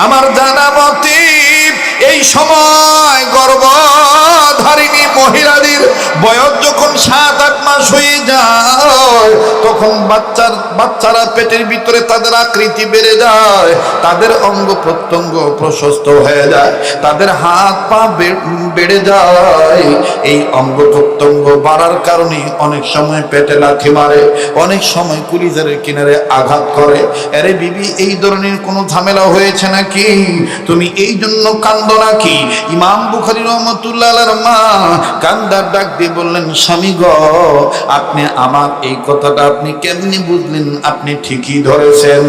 আমার জানা মতে এই সময় গর্ভধারিণী মহিলাদের বয়স যখন 7-8 মাস হয়ে যায়, তখন বাচ্চারা পেটের ভিতরে তাদের আকৃতি বেড়ে যায়, তাদের অঙ্গ প্রত্যঙ্গ প্রশস্ত হয়ে যায়, তাদের হাত পা বেড়ে যায়। এই অঙ্গ প্রত্যঙ্গ বাড়ার কারণে অনেক সময় পেটে লাথি মারে, অনেক সময় কলিজার কিনারে আঘাত করে। আরে বিবি, এই ধরনের কোনো ঝামেলা হয়েছে নাকি? তুমি এই জন্য কান্দো নাকি? ইমাম বুখারী রাহমাতুল্লাহ আলাইহির মা কান্দার ডাক দিয়ে বললেন, স্বামী গো, আপনি আমার এই কথাটা আপনি কেমনি বুঝলেন? আপনি ঠিকই ধরেছেন।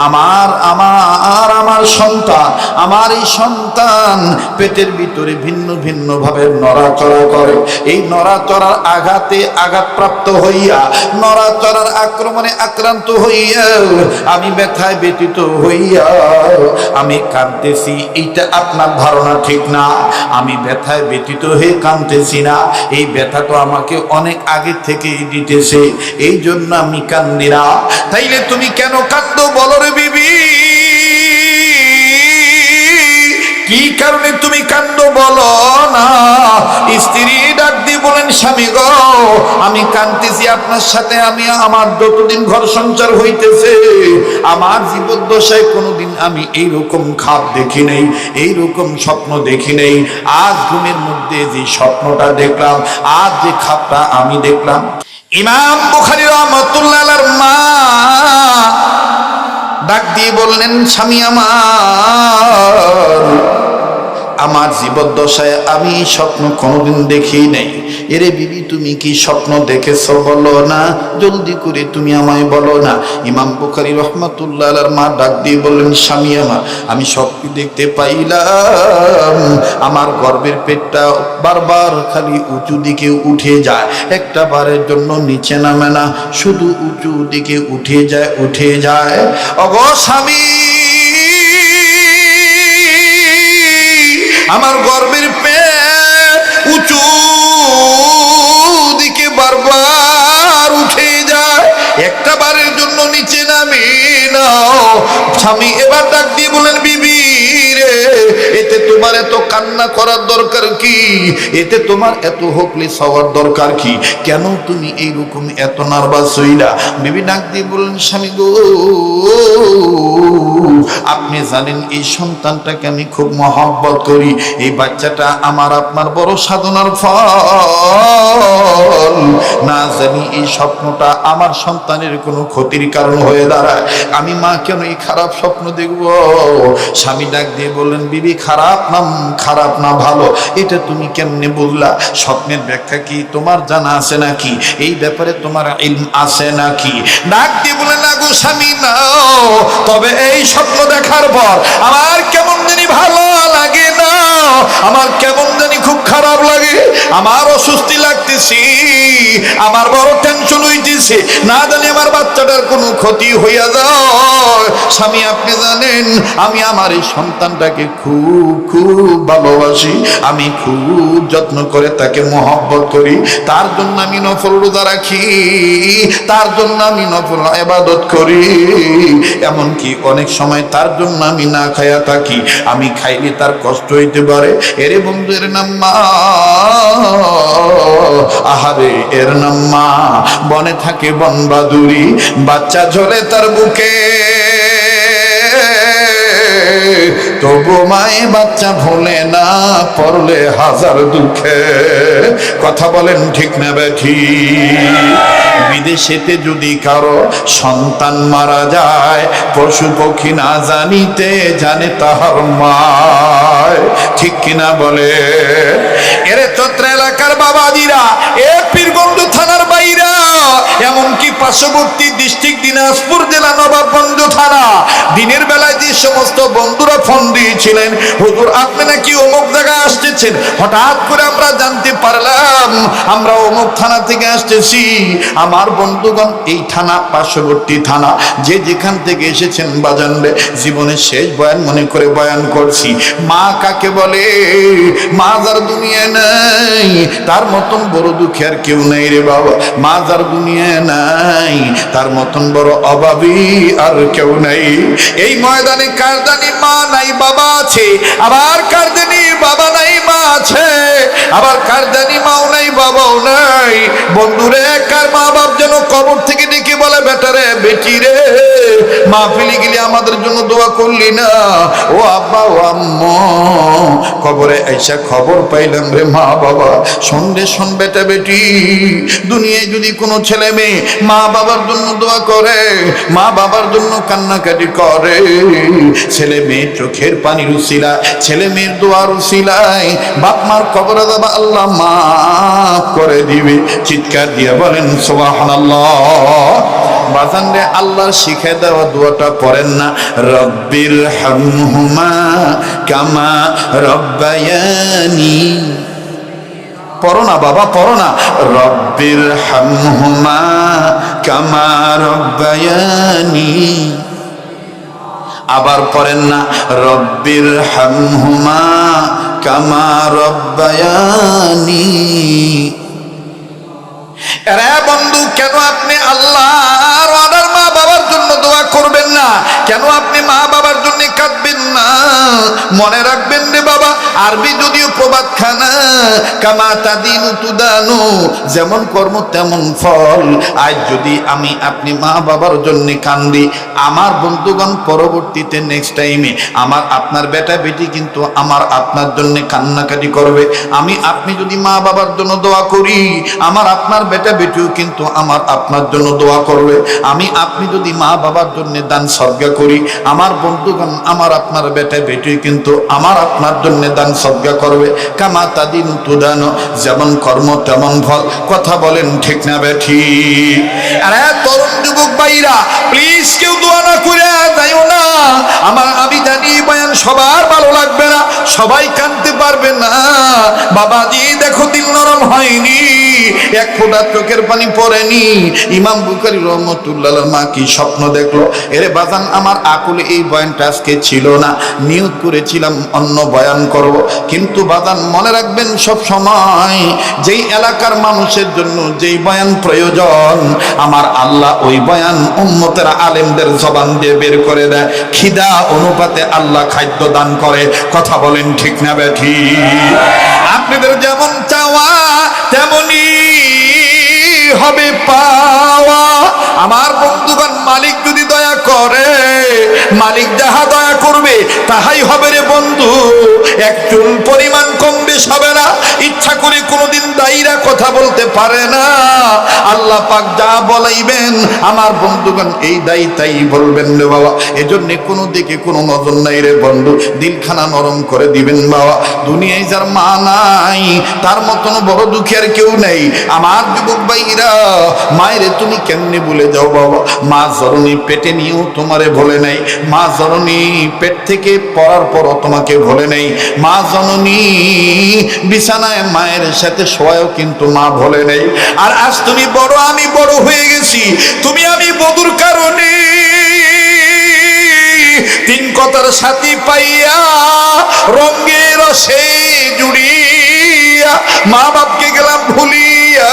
আমার সন্তান, আমার এই সন্তান পেটের ভিতরে ভিন্ন ভিন্ন ভাবে নড়াচড়া করে। এই নড়াচড়ার আঘাতে আঘাতপ্রাপ্ত হইয়া, নড়াচড়ার আক্রমণে আক্রান্ত হইয়া আমি ব্যথায় ব্যথিত হইয়া আমি কাঁদতেছি। এইটা আপনার ধারণা ঠিক না। আমি ব্যথায় ব্যথিত হয়ে কাঁদতেছি না, এই ব্যথা তো আমাকে অনেক আগে থেকেই দিতেছে, এই জন্য আমি কান্দি না। তাইলে তুমি কেন কাঁদো বলো রে বিবি? কি কারণে তুমি কান্দো বলো না? স্ত্রী ডাক দিয়ে বলেন, স্বামী গো, আমি কাঁদতেছি আপনার সাথে। আমি আমার যতদিন ঘর সংসার হইতেছে, আমার জীবদ্দশায় কোনোদিন আমি এইরকম খাপ দেখি নেই, এইরকম স্বপ্ন দেখি নেই। আজ ঘুমের মধ্যে যে স্বপ্নটা দেখলাম, আজ যে খাপটা আমি দেখলাম। ইমাম বুখারী রাহমাতুল্লাহ আলাইহির মা ডাক দিয়ে বললেন, স্বামী আমার জীবদ্দশায় আমি স্বপ্ন কোনোদিন দেখি নাই। এরে বিবি, তুমি কি স্বপ্ন দেখেছো বলো না, জলদি করে তুমি আমায় বলো না। ইমাম বুখারী রাহমাতুল্লাহ আলাইহির মা ডাক দিয়ে বললেন, স্বামী আমি স্বপ্ন দেখতে পাইলাম আমার গর্ভের পেটটা বারবার খালি উঁচু দিকে উঠে যায়, একটা বারের জন্য নিচে নামে না, শুধু উঁচু দিকে উঠে যায়। ওগো স্বামী, আমার গর্ভের পেট উঁচু দিকে বারবার উঠে যায়, একটা বারের জন্য নিচে নামে না। স্বামী এবার ডাক দিয়ে বলেন, বিবি রে, এতে তোমার এত কান্না করার দরকার কি? এতে তোমার এত হোপলেস হওয়ার দরকার কি? কেন তুমি এইরকম এত নার্ভাস হইলা? বিবি ডাক দিয়ে বললেন, স্বামী গো, আপনি জানেন এই সন্তানটাকে আমি খুব মহব্বত করি। এই বাচ্চাটা আমার আপনার বড় সাধনার ফল। না জানি এই স্বপ্নটা আমার সন্তানের কোনো ক্ষতির কারণ হয়ে দাঁড়ায়। আমি মা কেন এই খারাপ স্বপ্ন দেখব? স্বামী ডাক দিয়ে বললেন, বিবি খারাপ না ভালো এটা তুমি কেমনে বললা? স্বপ্নের ব্যাখ্যা কি তোমার জানা আছে নাকি? এই ব্যাপারে তোমার ইলম আছে নাকি? ডাক দিয়ে বলে, না গো স্বামী না, তবে এই স্বপ্ন দেখার পর আমার কেমন জানি ভালো লাগে না, আমার কেমন জানি খুব খারাপ লাগে, আমার অস্বস্তি লাগতেছি, আমার বড় টেনশন হইতেছে, না জানি আমার বাচ্চাটার কোনো ক্ষতি হইয়া যায়। স্বামী আপনি জানেন আমি আমার এই সন্তানটাকে খুব ভালোবাসি, আমি খুব যত্ন করে তাকে মহব্বত করি, তার জন্য আমি নফল রোজা রাখি, তার জন্য আমি নফল ইবাদত করি, এমনকি অনেক সময় তার জন্য আমি না খাইয়া থাকি। আমি খাইলে তার কষ্ট হইতে পারে। এর বন্ধু, এর নাম মা। আহারে, এর নাম মা। বনে থাকে বনবাদুরি, বাচ্চা ঝরে তার বুকে, তবু মায়ে বাচ্চা ভোলে না, পড়লে হাজার দুঃখে। কথা বলেন ঠিক না বেঠি? বিদেশেতে যদি কারো সন্তান মারা যায়, পশু পক্ষী না জানিতে জানে তাহার মায়। ঠিক কিনা বলে? এরে চত্র এলাকার বাবাজিরা, এ পীরগঞ্জ থানার বাইরা, এমনকি পার্শ্ববর্তী ডিস্ট্রিক্ট দিনাজপুর জেলা নবাবগঞ্জ থানা, দিনের বেলায় যে সমস্ত বন্ধুরা ফোন দিয়েছিলেন, হুজুর আপনি নাকি অমুক জায়গায় আসতেছেন, হঠাৎ করে আমরা জানতে পারলাম আমরা অমুক থানা থেকে আসতেছি। আমার বন্ধুগণ, এই থানা পার্শ্ববর্তী থানা, যে যেখান থেকে এসেছেন বাজানলে, জীবনের শেষ বয়ান মনে করে বয়ান করছি। মা কাকে বলে? মা যার দুনিয়া নাই, তার মতন বড় দুঃখী আর কেউ নাই রে বাবা। মা যার দুনিয়া নাই, তার মতন বড় অভাবী আর কেউ নাই। এই ময়দানে কার জানি মা নাই, বাবা আবার কার জানি বাবা নাই মা আছে, আবার কার জানি মাও নাই বাবাও নাই। বন্ধুরে কার মা বাপ যেন কবর থেকে ডেকে বলে বেটারে বেটি রে মাহফিলে গেলে আমাদের জন্য দোয়া করলি না, ও আব্বা ও আম্মা কবরে আইসা খবর পাইলাম রে মা বাবা। সন্ধ্যে শোন বেটা বেটি, দুনিয়ায় যদি কোনো ছেলে মেয়ে মা বাবার জন্য দোয়া করে, মা বাবার জন্য কান্নাকাটি করে, ছেলে মেয়ে চোখের পানির উসিলা, ছেলে মেয়ের দোয়ার উসিলায় বাপ মার কবর আযাব আল্লাহ মাফ করে দিবে। চিৎকার দিয়ে বলেন সুবহানাল্লাহ। বাজান রে আল্লাহর শিখায় দেওয়া দোয়াটা পড়েন না, রব্বির হামহুমা কামা রব্বায়ানি। পড়ো না বাবা, পড়ো না, রব্বির হামহুমা কামা রব্বায়ানি। আবার পড়েন না, রব্বির হামহুমা কামা রব্বায়ানি। এরা বন্ধু কেন আপনি আল্লাহর অর্ডার মা বাবার জন্য দোয়া করবেন না? কেন আপনি মা বাবার জন্য কাঁদবেন না? মনে রাখবেন রে বাবা, আরবি যদিও প্রবাদ খানা, কামা তাদিনু তুদানু, যেমন কর্ম তেমন ফল। আজ যদি আমি আপনি মা বাবার জন্য কান্দি, আমার বন্ধুগণ পরবর্তীতে নেক্সট টাইমে আমার আপনার বেটা বেটি কিন্তু আমার আপনার জন্য কান্নাকাটি করবে। আমি আপনি যদি মা বাবার জন্য দোয়া করি, আমার আপনার বেটা বেটিও কিন্তু আমার আপনার জন্য দোয়া করবে। আমি আপনি যদি মা বাবার জন্য দান সদকা করি, আমার বন্ধুগণ আমার আপনার বেটা বেটিও কিন্তু আমার আপনার জন্য দান সদকা করবে। কামা তাদিনু তুদানু, যেমন কর্ম তেমন ফল। কথা বলেন ঠিক না বেঠি? আরে তরুণ যুবক ভাইরা, প্লিজ কেউ দোয়া না করে যাইও না। আমি জানি বয়ান সবার ভালো লাগবে না, সবাই কাঁদতে পারবে না। বাবাজি দেখো দিল নরম হয়নি, এক ফোঁটা চোখের পানি পড়েনি। ইমাম বুখারী রহমাতুল্লাহ মা কি স্বপ্ন দেখলো? এরে বাজান আমার আকুলে এই বয়ানটা আজকে ছিল না, নিয়ত করেছিলাম অন্য বয়ান করব। কিন্তু বাজান মনে রাখবেন সব সময় যেই এলাকার মানুষের জন্য যেই বয়ান প্রয়োজন, আমার আল্লাহ ওই বয়ান উম্মতের আলেমদের জবান দিয়ে বের করে দেয়। খিদা অনুপাতে আল্লাহ খাদ্য দান করে। কথা বলেন ঠিক না বেঠি? আপনাদের যেমন চাওয়া তেমনি হবে পাওয়া। আমার বন্ধুগণ, মালিক যদি দয়া করে, মালিক যাহা দয়া করবে তাহাই হবে রে বন্ধু। এক চুল পরিমাণ কম বেশ হবে না। ইচ্ছা করে কোনোদিন দায়ীরা কথা বলতে পারে না। আল্লাহ পাক যা বলাইবেন আমার বন্ধুগণ এই দায়ী তাই বলবেন রে বাবা। এজন্য কোনো দিকে কোনো নজর নাই রে বন্ধু, দিলখানা নরম করে দিবেন বাবা। দুনিয়ায় যার মা নাই তার মতন বড় দুঃখী আর কেউ নেই। আমার যুবক ভাইরা, মায়েরে তুমি কেমনে ভুলে যাও বাবা? মা জননী পেটে নিয়েও তোমারে ভোলে নাই, মা জননী পেট থেকে পড়ার পরও তোমাকে ভোলে নাই, মা জননী বিছানায় মায়ের সাথে শোয়াও কিন্তু মা ভোলে নাই। আর আজ তুমি বড়, আমি বড় হয়ে গেছি, তুমি আমি বধুর কারণে তিন কথার সাথী পাইয়া রঙে রসে জুড়িয়া মা বাপকে গেলাম ভুলিয়া।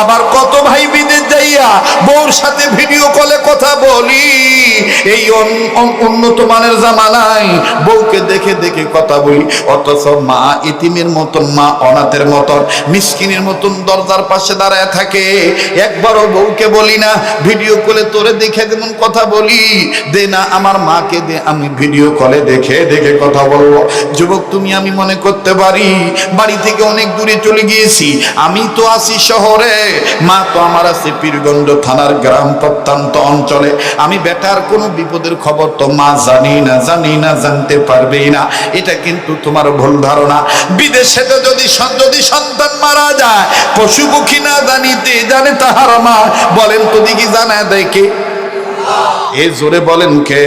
আবার কত ভাই বিদেশ যাইয়া বউর সাথে ভিডিও কলে কথা বলি। এই উন্নত মানের জামানায় বউকে দেখে দেখে কথা বলি, অথচ মা ইতিমের মতন, মা অনাথের মতন, মিসকিনের মতন দরজার পাশে দাঁড়ায় থাকে। একবারও বউকে বলি না ভিডিও কলে তোরে দেখে যেমন কথা বলি, দে না আমার মাকে দে, আমি ভিডিও কলে দেখে দেখে কথা বলবো। যুবক তুমি আমি মনে করতে পারি বাড়ি থেকে অনেক দূরে চলে গিয়েছি, আমি তো আছি শহরে, মা তো আমার আছে পীরগঞ্জ থানার গ্রাম প্রত্যন্ত অঞ্চলে। আমি বেটার কোনো বিপদের খবর তো মা জানি না, জানতে পারবেই না। এটা কিন্তু তোমার ভুল ধারণা। বিদেশে তো যদি সন্তান মারা যায়, পশু পক্ষী না জানিতে জানে তাহার মা। বলেন তো দেখি জানায় দেয় কে? এ জোরে বলেন কে?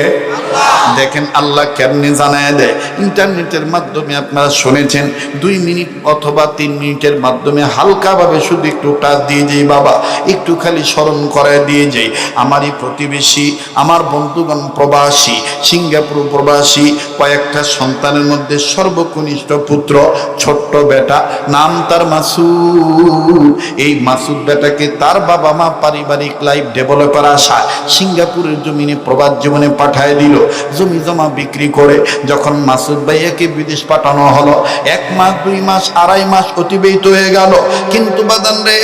দেখেন আল্লাহ কেমনে জানায় দেয়। ইন্টারনেটের মাধ্যমে আপনারা শুনেছেন 2 মিনিট অথবা 3 মিনিটের মাধ্যমে হালকাভাবে শুধু একটু টাচ দিয়ে যাই বাবা, একটু খালি স্মরণ করায় দিয়ে যাই। আমারই প্রতিবেশী, আমার বন্ধুগণ প্রবাসী, সিঙ্গাপুর প্রবাসী, কয়েকটা সন্তানের মধ্যে সর্বকনিষ্ঠ পুত্র, ছোট্ট বেটা, নাম তার মাসুদ। এই মাসুদ বেটাকে তার বাবা মা পারিবারিক লাইফ ডেভেলপার আশায় সিঙ্গাপুরের জমিনে প্রবাস জীবনে পাঠায় দিল। জমি জমা বিক্রি করে যখন মাসুদ ভাইয়াকে বিদেশ পাঠানো হলো, 1 মাস 2 মাস 2.5 মাস অতিবাহিত হয়ে গেল, কিন্তু বাদান রে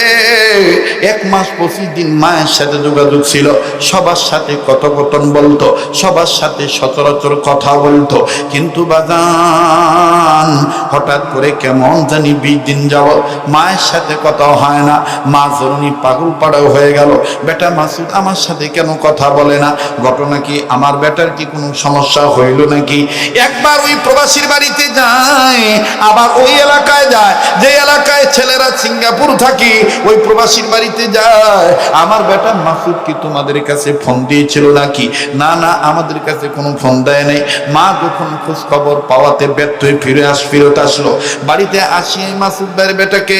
1 মাস 25 দিন মায়ের সাথে যোগাযোগ ছিল, সবার সাথে কথোপকথন বলতো, সবার সাথে সচরাচর কথা বলতো, কিন্তু বাদান হঠাৎ করে কেমন জানি 20 দিন যাবত মায়ের সাথে কথা হয় না। মা জননী পাগল পাড়াও হয়ে গেল, বেটা মাসুদ আমার সাথে কেন কথা বলে না? ঘটনা কি? আমার বেটার কি কোনো সমস্যা হইল নাকি? একবার ওই প্রবাসীর বাড়িতে যায়, আবার ওই এলাকায় যায় যে এলাকায় ছেলেরা সিঙ্গাপুর থাকি, ওই প্রবাসীর বাড়িতে যায়। আমার বেটা মাসুদ কি তোমাদের কাছে ফোন দিয়েছিল নাকি? না না, আমাদের কাছে কোনো ফোন দেয় নাই। মা যখন খোঁজ খবর পাওয়াতে ব্যর্থ হয়ে ফেরত আসলো, বাড়িতে আসি মাসুদ ভাইয়ের বেটাকে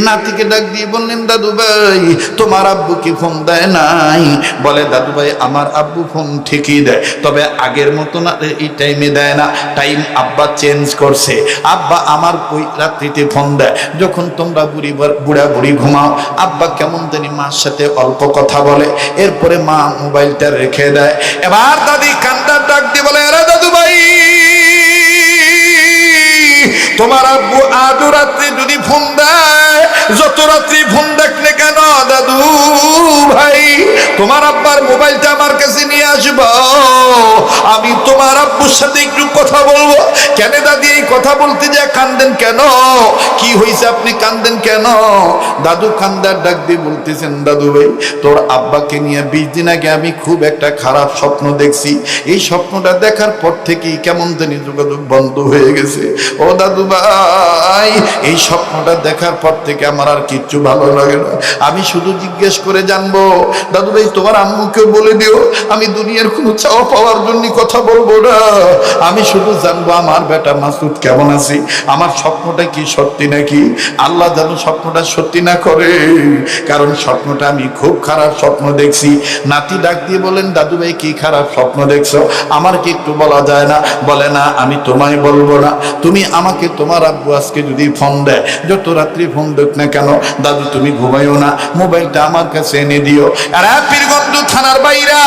নাতিকে ডাক দিয়ে বললেন, দাদু ভাই তোমার আব্বু কি ফোন দেয় নাই? বলে, দাদু ভাই আমার আব্বু ফোন ঠিকই দেয়, তবে আগের মতো না, এই টাইমে দেয় না, টাইম আব্বা চেঞ্জ করছে। আব্বা আমার ওই রাত্রিতে ফোন দেয় যখন তোমরা বুড়া বুড়ি ঘুমাও। আব্বা কেমন জানি মার সাথে অল্প কথা বলে, এরপরে মা মোবাইলটা রেখে দেয়। এবার দাদি কান্দার ডাক দিয়ে বলে, আরে দাদু ভাই তোমার আব্বু আজও রাত্রি যদি ফোন দেয়, যত রাত্রি ফোন দেখলে কেন দাদু ভাই তোমার আব্বার মোবাইলটা আমার কাছে নিয়ে আসবো, আমি তোমার আব্বুর সাথে একটু কথা বলবো। কেন দাদি এই কথা বলতে যা কান্দেন কেন? কি হয়েছে আপনি কান্দেন কেন? দাদু কান্দার ডাক দিয়ে বলতেছেন, দাদু ভাই তোর আব্বাকে নিয়ে 20 দিন আগে আমি খুব একটা খারাপ স্বপ্ন দেখছি। এই স্বপ্নটা দেখার পর থেকেই কেমন জানি যোগাযোগ বন্ধ হয়ে গেছে। ও দাদু ভাই এই স্বপ্নটা দেখার পর থেকে আমার আর কিচ্ছু ভালো লাগে না। আমি শুধু জিজ্ঞেস করে জানবো, দাদু ভাই তোমার আম্মুকে বলে দিও আমি দুনিয়ার কোনো চাওয়া পাওয়ার জন্য কথা বলবো না, আমি শুধু জানবো আমার বেটা মাসুদ কেমন আছে, আমার স্বপ্নটা কি সত্যি নাকি। আল্লাহ যেন স্বপ্নটা সত্যি না করে, কারণ স্বপ্নটা আমি খুব খারাপ স্বপ্ন দেখছি। নাতি ডাক দিয়ে বলেন, দাদু ভাই কি খারাপ স্বপ্ন দেখছো, আমার কি একটু বলা যায় না? বলে, না আমি তোমায় বলবো না, তুমি আমাকে তোমার আব্বু আজকে যদি ফোন দেয়, যত রাত্রি ফোন দেখ না কেন দাদু তুমি ঘুমাইও না, মোবাইলটা আমার কাছে এনে দিও। আর পীরগঞ্জ থানার বাইরা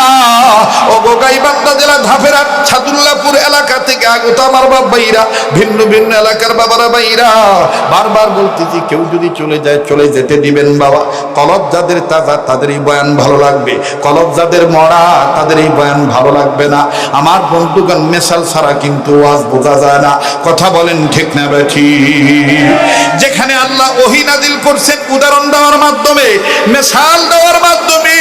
ও গাইবান্ধা জেলা ধাপেরা ছাদুল্লাপুর এলাকা থেকে আগত আমার বাপ ভাইরা, ভিন্ন ভিন্ন এলাকার বাবারা ভাইরা বারবার বলতেছি কেউ যদি চলে যায় চলে যেতে দিবেন বাবা। কলব যাদের তাজা তাদের এই বয়ান ভালো লাগবে, কলব যাদের মরা তাদের এই বয়ান ভালো লাগবে না। আমার বন্ধুগণ মেশাল ছাড়া কিন্তু ওয়াজ বোঝা যায় না, কথা বলেন ঠিক না বেঠি? যেখানে আল্লাহ ওহী নাজিল করছেন উদাহরণ দেওয়ার মাধ্যমে, মেশাল দেওয়ার মাধ্যমে,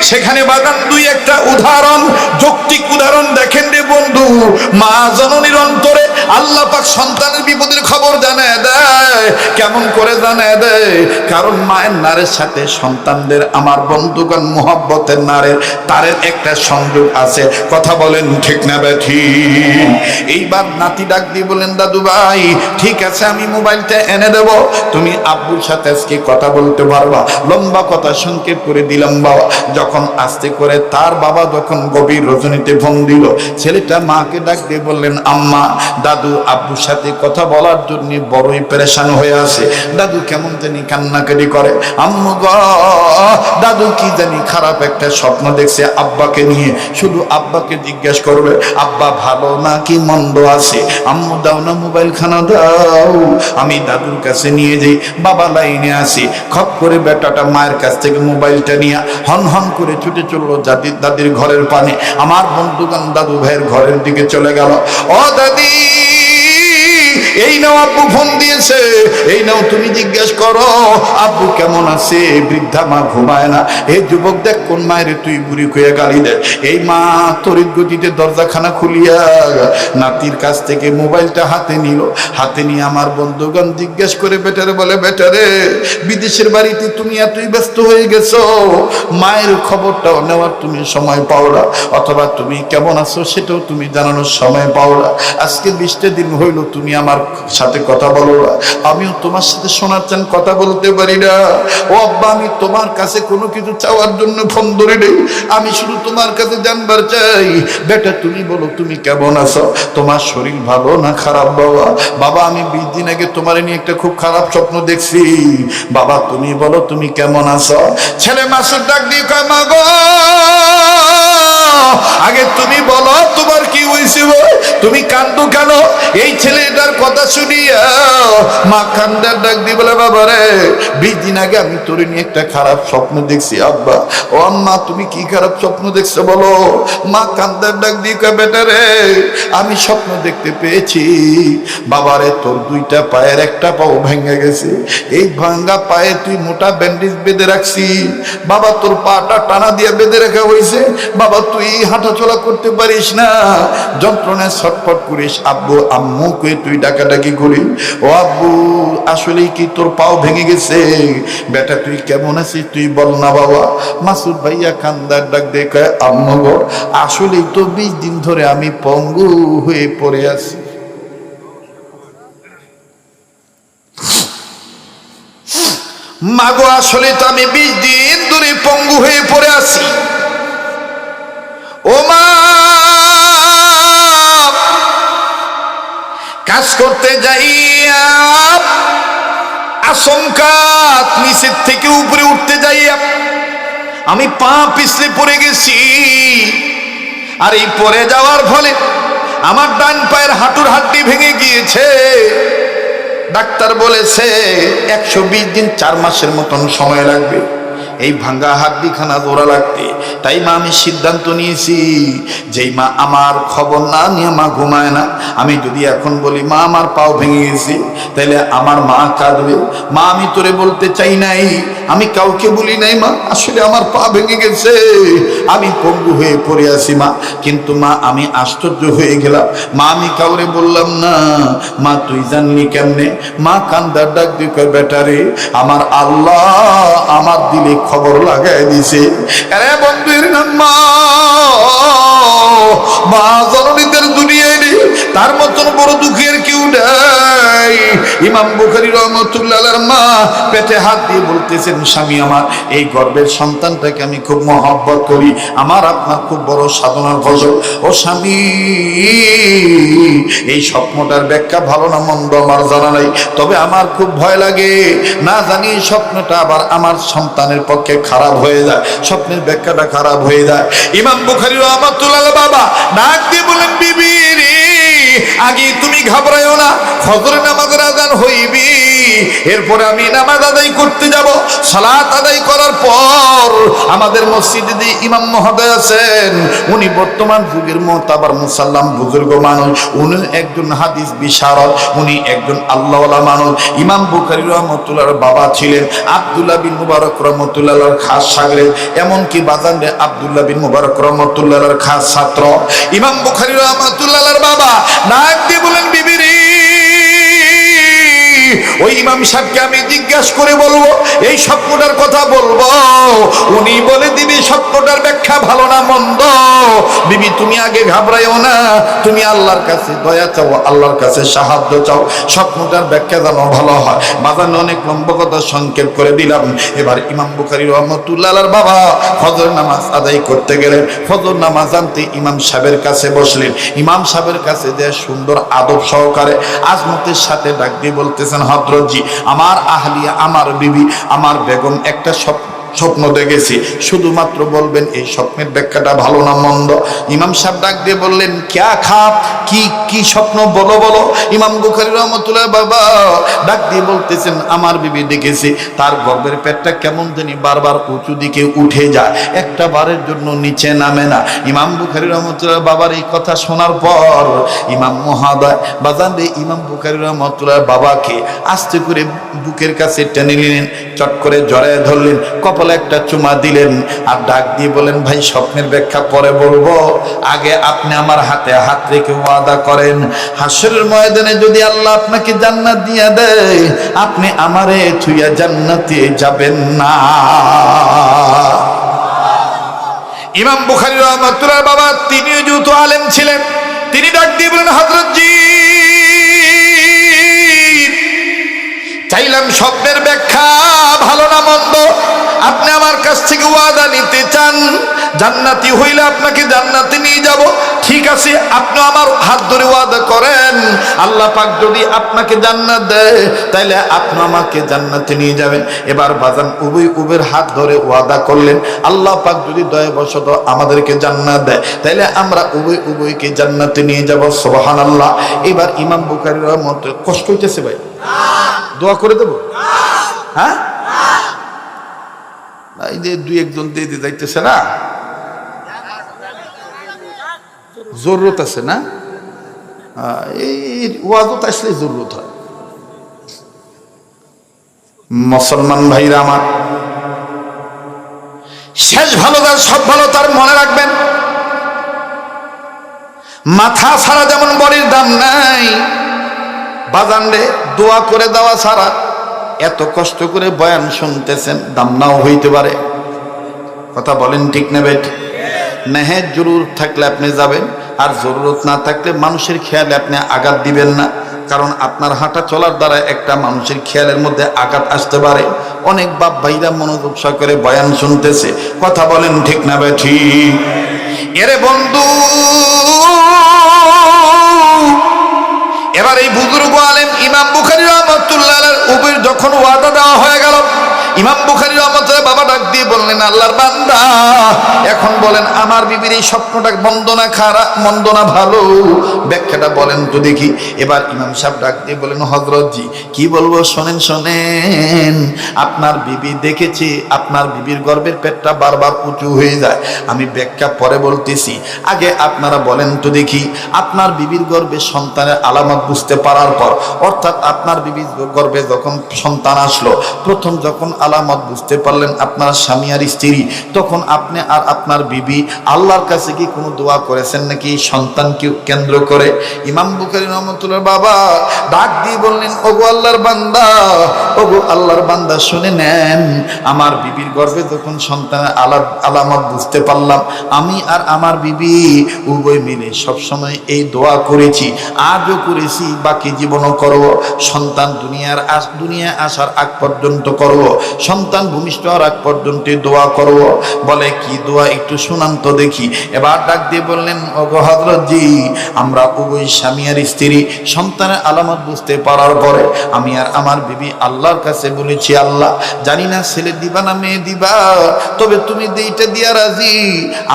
সেখানে বাগান 2-1টা উদাহরণ, যৌক্তিক উদাহরণ দেখেন রে বন্ধু। মা জননীর অন্তরে আল্লাহ পাক সন্তানের বিপদের খবর জানায় দেয়। কেমন করে জানায় দেয়? কারণ মায়ের নারের সাথে সন্তানদের আমার বন্ধুগণ মোহাব্বতের নারের তারের একটা সংযোগ আছে, কথা বলেন ঠিক না বেঠি? এইবার নাতি ডাক দিয়ে বলেন, দাদু ভাই ঠিক আছে আমি মোবাইলটা এনে দেব, তুমি আব্বুর সাথে আজকে কথা বলতে পারবা। লম্বা কথা সংক্ষেপ করে দিলাম বাবা। যখন আস্তে করে তার বাবা যখন গভীর রজনীতে ফোন দিল, ছেলেটা মাকে ডাক দিয়ে বললেন, আম্মা দাদু আব্বুর সাথে কথা বলার জন্য বড়ই পেরেশান হয়ে আছে, দাদু কেমন জানি কান্নাকাটি করে। আম্মু গো দাদু কি জানি খারাপ একটা স্বপ্ন দেখছে আব্বাকে নিয়ে, শুধু আব্বাকে জিজ্ঞেস করবে আব্বা ভালো নাকি মন্দ আছে। আম্মু দাও না মোবাইল খানা দাও, আমি দাদুর কাছে নিয়ে যাই। বাবা লাইনে আসি, খপ করে বেটাটা মায়ের কাছ থেকে মোবাইলটা নিয়ে হন হন করে ছুটে চললো দাদির ঘরের পানে। আমার বন্ধুগণ দাদু ভাইয়ের ঘরের দিকে চলে গেল। ও দাদি এই নাও আব্বু ফোন দিয়েছে, এই নাও তুমি জিজ্ঞেস করো আব্বু কেমন আছে। বৃদ্ধা মা ঘুমায় না। এই যুবক দেখ কোন মায়ের তুই বুড়ি খুঁয়ে গালি দেয়। এই মা তড়িৎ গতিতে দরজাখানা খুলিয়া নাতির কাছ থেকে মোবাইলটা হাতে নিল। হাতে নিয়ে আমার বন্ধুগণ জিজ্ঞেস করে বেটারে বলে, বেটারে বিদেশের বাড়িতে তুমি এতই ব্যস্ত হয়ে গেছো, মায়ের খবরটাও নেওয়ার তুমি সময় পাও না, অথবা তুমি কেমন আছো সেটাও তুমি জানানোর সময় পাও না। আজকে 20টা দিন হইল তুমি আমার সাথে কথা বলো না, আমিও তোমার সাথে শোনার চান কথা বলতে পারি না। ও আব্বা আমি তোমার কাছে কোনো কিছু চাওয়ার জন্য ফোন ধরে নেই, আমি শুধু তোমার কাছে জানবার চাই বেটা তুমি বলো তুমি কেমন আছো, তোমার শরীর ভালো না খারাপ। বাবা বাবা আমি 20 দিন আগে তোমার নিয়ে একটা খুব খারাপ স্বপ্ন দেখছি, বাবা তুমি বলো তুমি কেমন আছো। ছেলে মাসুদ ডাক দিয়ে কয়, মা গো আগে তুমি বলো তোমার কি হয়েছে? তুমি কান্দো কেন? এই ছেলেটার কথা শুনিয়া মা কান্দার ডাক দিয়ে বলে, বাবা রে 20 দিন আগে আমি তোর নিয়ে একটা খারাপ স্বপ্ন দেখছি। আব্বা, ও আম্মা তুমি কি খারাপ স্বপ্ন দেখছো বলো? মা কান্দার ডাক দিয়ে কয়, বেটা রে আমি স্বপ্ন দেখতে পেয়েছি বাবারে তোর 2টা পায়ের একটা পাও ভেঙে গেছে। এই ভাঙ্গা পায়ে তুই মোটা ব্যান্ডেজ বেঁধে রাখছি বাবা, তোর পাটা টানা দিয়ে বেঁধে রাখা হয়েছে বাবা, তুই হাঁটাচলা করতে পারিস না, যন্ত্রণায় ছটফট করিস। আব্বু আম্মু কই তুই ডাকাডাকি করি, ও আব্বু আসলেই কি তোর পাও ভেঙে গেছে? বেটা তুই কেমন আছিস তুই বল না বাবা। মাসুদ ভাইয়া কান্দার ডাক দেখে, আম্মু গো আসলেই তো 20 দিন ধরে আমি পঙ্গু হয়ে পড়ে আছি। মাগো আসলে তো আমি 20 দিন ধরে পঙ্গু হয়ে পড়ে আছি। ও মা, কাজ করতে যাইয়া আচমকা নিচের থেকে উপরে উঠতে যাইয়া আমি পা পিছলে পড়ে গেছি। আর এই পড়ে যাওয়ার ফলে আমার ডান পায়ের হাঁটুর হাড্ডি ভেঙে গিয়েছে। ডাক্তার বলেছে 120 দিন 4 মাসের মতন সময় লাগবে এই ভাঙ্গা হাড্ডিখানা জোড়া লাগতে। তাই মা আমি সিদ্ধান্ত নিয়েছি, যেই মা আমার খবর না নিয়ে মা ঘুমায় না, আমি যদি এখন বলি মা আমার পাও ভেঙে গেছে তাহলে আমার মা কাঁদবে। মা আমি তোরে বলতে চাই নাই, আমি কাউকে বলি নাই মা আসলে আমার পা ভেঙে গেছে, আমি পঙ্গু হয়ে পড়ে আছি মা। কিন্তু মা আমি আশ্চর্য হয়ে গেলাম, মা আমি কাউরে বললাম না। মা তুই জানলি কেমনে? মা কান্দার ডাক দিয়ে কয়, বেটারে আমার আল্লাহ আমার দিলে খবর লাগাই দিছে। আরে বন্ধুর নাম মা, মা জননীদের দুনিয়ায় নেই, তার মতন বড় দুঃখের কেউ নাই। ইমাম বুখারী রাহমাতুল্লাহ আলাইহির মা পেটে হাত দিয়ে বলতেছেন, স্বামী আমার এই গর্ভের সন্তানটাকে আমি খুব মহব্বত করি, আমার আপনার খুব বড় সাধনার ফসল। ও স্বামী এই স্বপ্নটার ব্যাখ্যা ভালো না মন্দ আমার জানা নাই, তবে আমার খুব ভয় লাগে, না জানি স্বপ্নটা আবার আমার সন্তানের পক্ষে খারাপ হয়ে যায়, স্বপ্নের ব্যাখ্যাটা খারাপ হয়ে যায়। ইমাম বুখারী রাহমাতুল্লাহ আলাইহি বাবা ডাক দিয়ে বলেন, বিবি রে আগে তুমি ঘাবড়াইও না, ফজর নামাজের আযান হইবি, এরপরে আমি নামাজ আদায় করতে যাব। সালাত আদায় করার পর আমাদের মসজিদে যে ইমাম মহোদয় আছেন উনি বর্তমান যুগের মুতাবার মুসাল্লাম বুজুর্গ মানুষ, উনি একজন হাদিস বিশারদ, উনি একজন আল্লাহওয়ালা মানুষ। ইমাম বুখারী রাহমাতুল্লাহর বাবা ছিলেন আব্দুল্লাহ বিন মুবারক রাহমাতুল্লাহর খাস শাগরেদ, এমনকি বাজারে আব্দুল্লাহ বিন মুবারক রাহমাতুল্লাহর খাস ছাত্র। ইমাম বুখারী রাহমাতুল্লাহর বাবা ডাক দিয়ে বলেন, বিবি রে ওই ইমাম সাহেবকে আমি জিজ্ঞাসা করে বলবো, এই স্বপ্নটার কথা বলবো, উনি বলে দিবি স্বপ্নটার ব্যাখ্যা ভালো না মন্দ। বিবি তুমি আগে ঘাবড়াইও না, তুমি আল্লাহর কাছে দয়া চাও, আল্লাহর কাছে সাহায্য চাও, স্বপ্নটার ব্যাখ্যা যেন ভালো হয়। বাজানো অনেক লম্বা কথা সংক্ষেপ করে দিলাম। এবার ইমাম বুখারী রাহমাতুল্লাহ আলাইহির বাবা ফজর নামাজ আদায় করতে গেলেন। ফজর নামাজ আনতে ইমাম সাহেবের কাছে বসলেন। ইমাম সাহেবের কাছে যে সুন্দর আদব সহকারে আজমতের সাথে ডাক দিয়ে বলতেছেন, হযরতজি আমার আহলিয়া আমার বিবি আমার বেগম একটা স্বপ্ন দেখেছি, শুধুমাত্র বলবেন এই স্বপ্নের ব্যাখ্যাটা ভালো না মন্দ। ইমাম সাহেব ডাক দিয়ে বললেন, ক্যা খাপ, কি স্বপ্ন বলো বলো। ইমাম বুখারী রাহমাতুল্লাহ বাবা ডাক দিয়ে বলতেছেন, আমার বিবি দেখেছি তার গর্ভের পেটটা কেমন জানি বারবার উঁচু দিকে উঠে যায়, একটা বারের জন্য নিচে নামে না। ইমাম বুখারী রাহমাতুল্লাহ বাবার এই কথা শোনার পর ইমাম মহোদয় বাজারে ইমাম বুখারী রাহমাতুল্লাহ বাবাকে আস্তে করে বুকের কাছে টেনে নিলেন, চট করে জড়ায় ধরলেন, কপালে একটা চুমা দিলেন, আর ডাক দিয়ে বলেন, ভাই স্বপ্নের ব্যাখ্যা পরে বলবো, আগে আপনি আমার হাতে হাত রেখে ওয়াদা করেন, হাসরের ময়দানে যদি আল্লাহ আপনাকে জান্নাত দিয়ে দেয় আপনি আমারে ছুঁয়া জান্নাতে যাবেন না। ইমাম বুখারী রাহমাতুল্লাহ বাবা তিনিও যেহেতু আলেম ছিলেন, তিনি ডাক দিয়ে বলেন, হযরতজি চাইলাম স্বপ্নের ব্যাখ্যা ভালো না মন্দ, আপনি আমার কাছ থেকে ওয়াদা নিতে চান, জান্নাতি হইলে আপনাকে জান্নাতে নিয়ে যাব, ঠিক আছে আপনি আমার হাত ধরে ওয়াদা করেন আল্লাহ পাক যদি আপনাকে জান্নাত দেয় তাইলে আপনি আমাকে জান্নাতে নিয়ে যাবেন। এবার বাজান উভয় উভয়ের হাত ধরে ওয়াদা করলেন, আল্লাহ পাক যদি দয়াবশত আমাদেরকে জান্নাত দেয় তাইলে আমরা উভয় উভয়কে জান্নাতে নিয়ে যাব। সুবহানাল্লাহ। এবার ইমাম বুখারীর মতে কষ্ট হইতেছে ভাই? দোয়া করে দেব? হ্যাঁ, এই যে দুই একজন দিয়ে দিয়ে যাইতেছে না, জরুরত আছে না? এই ওয়াজত আসলে জরুরত হয়। মুসলমান ভাইরা আমার, শেষ ভালো তার সব ভালো তার মনে রাখবেন। মাথা ছাড়া যেমন বডির দাম নাই, বাজান রে দোয়া করে দেওয়া ছাড়া এত কষ্ট করে বয়ান শুনতেছেন, দাম নাও হইতে পারে। কথা বলেন ঠিক না বেঠ? নেহের জরুরত থাকলে আপনি যাবেন, আর জরুরত না থাকলে মানুষের খেয়ালে আপনি আঘাত দিবেন না। কারণ আপনার হাঁটা চলার দ্বারা একটা মানুষের খেয়ালের মধ্যে আঘাত আসতে পারে। অনেক বাপ ভাইরা মনোযোগ সহকারে বয়ান শুনতেছে, কথা বলেন ঠিক না বেঠি? এরে বন্ধু, এবার এই বুজুর্গ আলেম ইমাম বুখারী রাহমাতুল্লাহ আলাইহির উপর যখন ওয়াদা দেওয়া হয়ে গেল, ইমাম বুখারী রাহমাতুল্লাহ বাবা ডাক দিয়ে বললেন, আল্লাহর বান্দা এখন বলেন আমার বিবির এই স্বপ্নটা মন্দ না খারাপ, মন্দ না ভালো, ব্যাখ্যাটা বলেন তো দেখি। এবার ইমাম সাহেব ডাক দিয়ে বলেন, হযরত জি কি বলবো শোনেন শোনেন, আপনার বিবি দেখেছি আপনার বিবির গর্ভের পেটটা বারবার উঁচু হয়ে যায়। আমি ব্যাখ্যা পরে বলতেছি, আগে আপনারা বলেন তো দেখি, আপনার বিবির গর্ভে সন্তানের আলামত বুঝতে পারার পর, অর্থাৎ আপনার বিবির গর্ভে যখন সন্তান আসলো, প্রথম যখন আলামত বুঝতে পারলেন আপনার স্বামী আর স্ত্রী, তখন আপনি আর আপনার বিবি আল্লাহর কাছে কি কোনো দোয়া করেছেন নাকি সন্তানকে কেন্দ্র করে? ইমাম বুখারী রাহমাতুল্লাহ বাবা ডাক দিয়ে বললেন, ওগো আল্লাহর বান্দা, ওগো আল্লাহর বান্দা শুনে নেন, আমার বিবির গর্ভে যখন সন্তানের আলামত বুঝতে পারলাম, আমি আর আমার বিবি উভয় মিলে সবসময় এই দোয়া করেছি, আজও করেছি, বাকি জীবনও করব। সন্তান দুনিয়ায় আসার আগ পর্যন্ত করব, সন্তান ভূমিষ্ঠ হওয়ার আগ পর্যন্ত দোয়া করব। বলে কি দোয়া একটু শুনান তো দেখি। এবার ডাক দিয়ে বললেন, ওগো হযরত জি, আমরা উভয় স্বামী আর স্ত্রী সন্তানের আলামত বুঝতে পারার পরে আমি আর আমার বিবি আল্লাহর কাছে বলেছি, আল্লাহ জানি না ছেলে দিবা না মেয়ে দিবা, তবে তুমি এইটা দিয়া রাজি,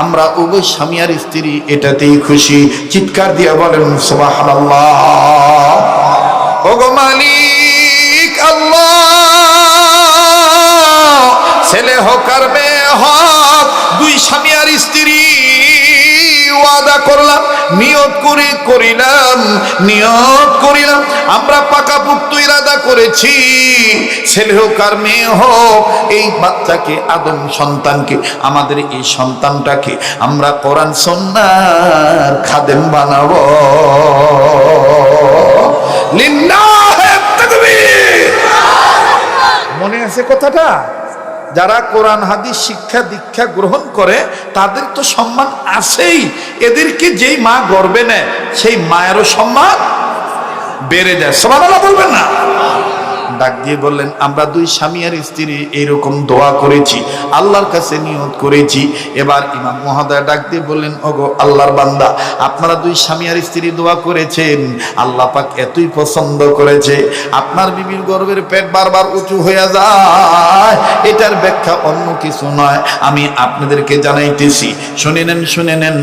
আমরা উভয় স্বামী আর স্ত্রী এটাতেই খুশি। চিৎকার দিয়ে বলেন সুবহানাল্লাহ। ওগো মালিক আল্লাহ, ছেলে হোক আর মেয়ে হোক, দুই স্বামী আর স্ত্রী ওয়াদা করলাম, নিয়ত করিলাম, আমরা পাকাপোক্ত ইরাদা করেছি, ছেলে হোক আর মেয়ে হোক, এই বাচ্চাকে আদম সন্তানকে, আমাদের এই সন্তানটাকে আমরা কোরআন সুন্নাহর খাদেম বানাবো। লিল্লাহি তাকবীর। মনে আছে কথাটা? যারা কোরআন হাদিস শিক্ষা দীক্ষা গ্রহণ করে তাদের তো সম্মান আছেই, এদেরকে যেই মা গর্বে নেয় সেই মায়েরও সম্মান বেড়ে যায়। সুবহানাল্লাহ বলবেন না? ডাক দিয়ে বললেন, আমরা দুই স্বামী আর স্ত্রী এইরকম দোয়া করেছি, আল্লাহর কাছে নিয়ত করেছি। এবার ইমাম মহোদয় ডাক দিয়ে বললেন, ওগো আল্লাহর বান্দা, আপনারা দুই স্বামী আর স্ত্রী দোয়া করেছেন, আল্লাহ পাক এতই পছন্দ করেছে, আপনার বিবির গর্ভের পেট বারবার উঁচু হয়ে যায়, এটার ব্যাখ্যা অন্য কিছু নয়, আমি আপনাদেরকে জানাইতেছি। শুনে নেন,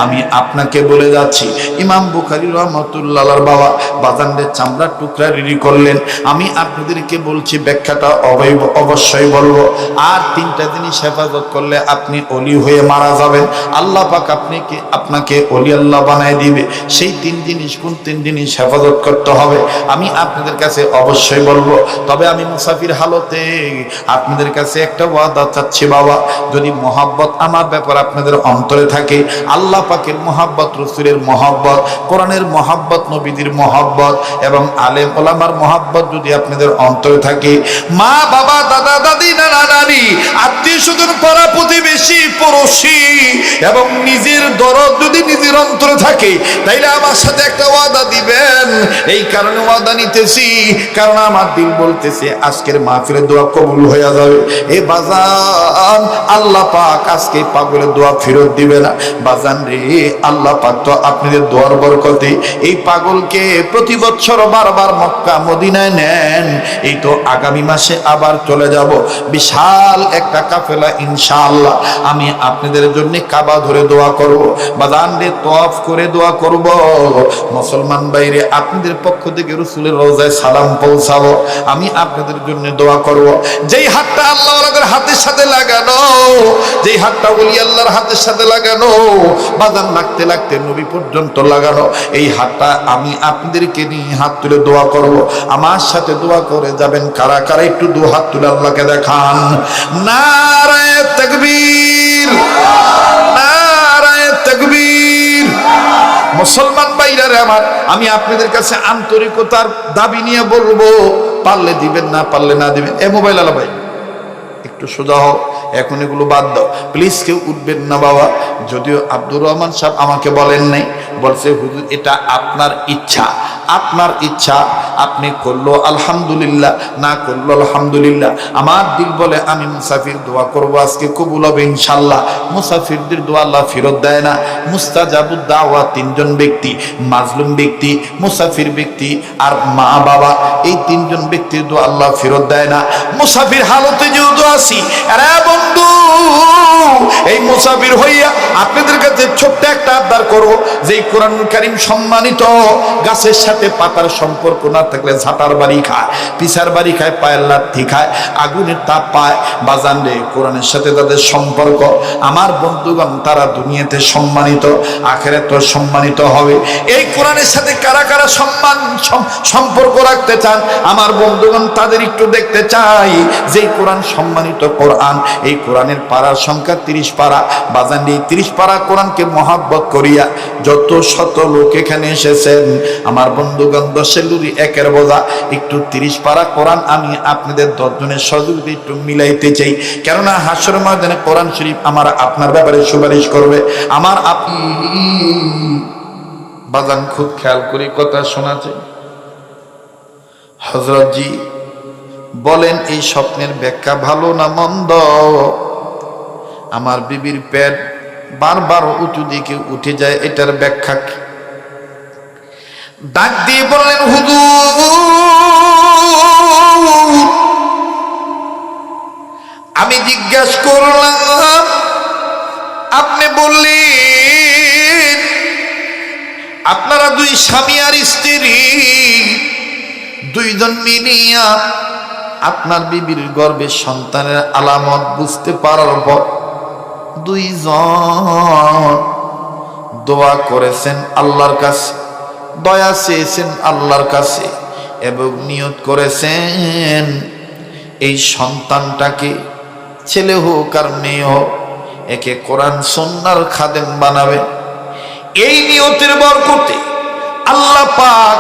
আমি আপনাকে বলে যাচ্ছি। ইমাম বুখারী রাহমাতুল্লাহর বাবা বাজানদের চামড়ার টুকরা রেডি করলেন, আমি আপনাদেরকে বলছি ব্যাখ্যাটা অবশ্যই বলবো। আর তিনটা জিনিস হেফাজত করলে আপনি ওলি হয়ে মারা যাবেন, আল্লাহ পাক আপনাকে ওলি আল্লাহ বানায় দিবে। সেই তিন জিনিস কোন তিন জিনিস হেফাজত করতে হবে আমি আপনাদের কাছে অবশ্যই বলবো। তবে আমি মুসাফির হালতে আপনাদের কাছে একটা ওয়াদা চাচ্ছি বাবা, যদি মহাব্বত আমার ব্যাপার আপনাদের অন্তরে থাকে, আল্লাহ পাকের মহাব্বত, রাসূলের মহাব্বত, কোরআনের মহাব্বত, নবীদের মহাব্বত এবং আলেম ওলামার মহাব্বত যদি আপনাদের অন্তরে থাকে, মা বাবা দাদা দাদি নানা নানি আত্মীয় স্বজন পাড়া প্রতিবেশী পড়োশি এবং নিজের দরদ যদি নিজের অন্তরে থাকে, তাইলে আমার সাথে একটা ওয়াদা দিবেন, এই কারণে ওয়াদা নিতেছি, কারণ আমার দিল বলতেছে আজকের মাহফিলের দোয়া কবুল হয়ে যাবে। এ বাজান, আল্লাহ পাক আজকে পাগলের দোয়া ফেরত দিবে না। বাজান রে, আল্লাহ পাক তো আপনাদের দোয়ার বরকতে এই পাগলকে প্রতি বছর বারবার মক্কা মদিনায় নেন। এই তো আগামী মাসে আবার চলে যাব, বিশাল একটা কাফেলা ইনশাআল্লাহ। আমি আপনাদের জন্য কাবা ধরে দোয়া করব, বাজান রে তওয়াফ করে দোয়া করব। মুসলমান বাইরে আপনাদের পক্ষ থেকে রাসূলের রওজায় সালাম পৌঁছাবো, আমি আপনাদের জন্য দোয়া করব। যেই হাতটা আল্লাহ ওয়ালাদের হাতের সাথে লাগানো, যেই হাতটা ওলি আল্লাহর হাতের সাথে লাগানো, বাজান লাগতে লাগতে নবী পর্যন্ত লাগানো, এই হাতটা আমি আপনাদেরকে নিয়ে হাত তুলে দোয়া করব। আমার সাথে দোয়া করে যাবেন কারা কারা, একটু দু হাত তুলে আল্লাহকে দেখান। নারায়ে তাকবীর, নারায়ে তাকবীর। মুসলমান ভাইরা আমার, আমি আপনাদের কাছে আন্তরিকতার দাবি নিয়ে বলবো, পারলে দিবেন, না পারলে না দিবেন। এ মোবাইল আলা ভাই একটু সোজা হও, এখন এগুলো বাদ দাও প্লিজ, কেউ উঠবেন না বাবা। যদিও আব্দুর রহমান সাহেব আমাকে বলেন নাই, বলছে হুজুর এটা আপনার ইচ্ছা, আপনার ইচ্ছা, আপনি করলো আলহামদুলিল্লাহ, না করলো আলহামদুলিল্লাহ। আমার দিল বলে আমি মুসাফির দোয়া করব, আজকে কবুল হবে ইনশাল্লাহ। মুসাফিরদের দোয়া আল্লাহ ফেরত দেয় না। মুস্তাজাবুদ দাওয়া তিনজন ব্যক্তি, মাজলুম ব্যক্তি, মুসাফির ব্যক্তি আর মা বাবা, এই তিনজন ব্যক্তির দোয়া আল্লাহ ফেরত দেয় না। মুসাফির হালতে যেহেতু আছি, আরে বন্ধু, এই মুসাফির হইয়া আপনাদের কাছে ছোট্ট একটা আবদার করব, যে কোরআনুল কারীম সম্মানিত, গাছের সাথে পাতার সম্পর্ক না থাকলে ঝাঁটার বাড়ি খায়, পিছার বাড়ি খায়, পায়ের লাথি খায়, আগুনের তাপ পায়। বাজান রে, কোরআনের সাথে তাদের সম্পর্ক, আমার বন্ধুগণ তারা দুনিয়াতে সম্মানিত, আখিরাতেও সম্মানিত হবে। এই কোরআনের সাথে কারা কারা সম্পর্ক রাখতে চান আমার বন্ধুগণ, তাদের একটু দেখতে চাই। যে কোরআন সম্মানিত কোরআন, এই কোরআনের পারার সংখ্যা 30 পারা। বাজান রে, 30 পারা কোরআনকে মহাব্বত করিয়া যত শত লোক এখানে এসেছেন আমার বন্ধুগণ, 10 লুরি 1-এর বোঝা, একটু 30 পারা কোরআন আমি আপনাদের 10 জনের সহযোগিতা একটু মিলাইতে চাই। কেননা হাসর ময়দানে কোরআন শরীফ আমার আপনার ব্যাপারে সুপারিশ করবে। আমার আপনি বাজান খুব খেয়াল করে কথা শোনাছে। হযরত জি বলেন এই স্বপ্নের ব্যাখ্যা ভালো না মন্দ? আমার বিবির পেট বারবার উঁচু দিকে উঠে যায়, এটার ব্যাখ্যা কি? ডাক দিয়ে বললেন হুজুর, আমি জিজ্ঞাসা করলাম, আপনি বললেন আপনারা দুই স্বামী আর স্ত্রী দুইজন মিলিয়া আপনার বিবির গর্ভে সন্তানের আলামত বুঝতে পারার পর দুইজন দোয়া করেছেন আল্লাহর কাছে, দয়া চেয়েছেন আল্লাহর কাছে এবং নিয়ত করেছেন এই সন্তানটাকে ছেলে হোক আর মেয়ে হোক, একে কোরআন সুন্নাহর খাদেম বানাবে। এই নিয়তের বরকতে আল্লাহ পাক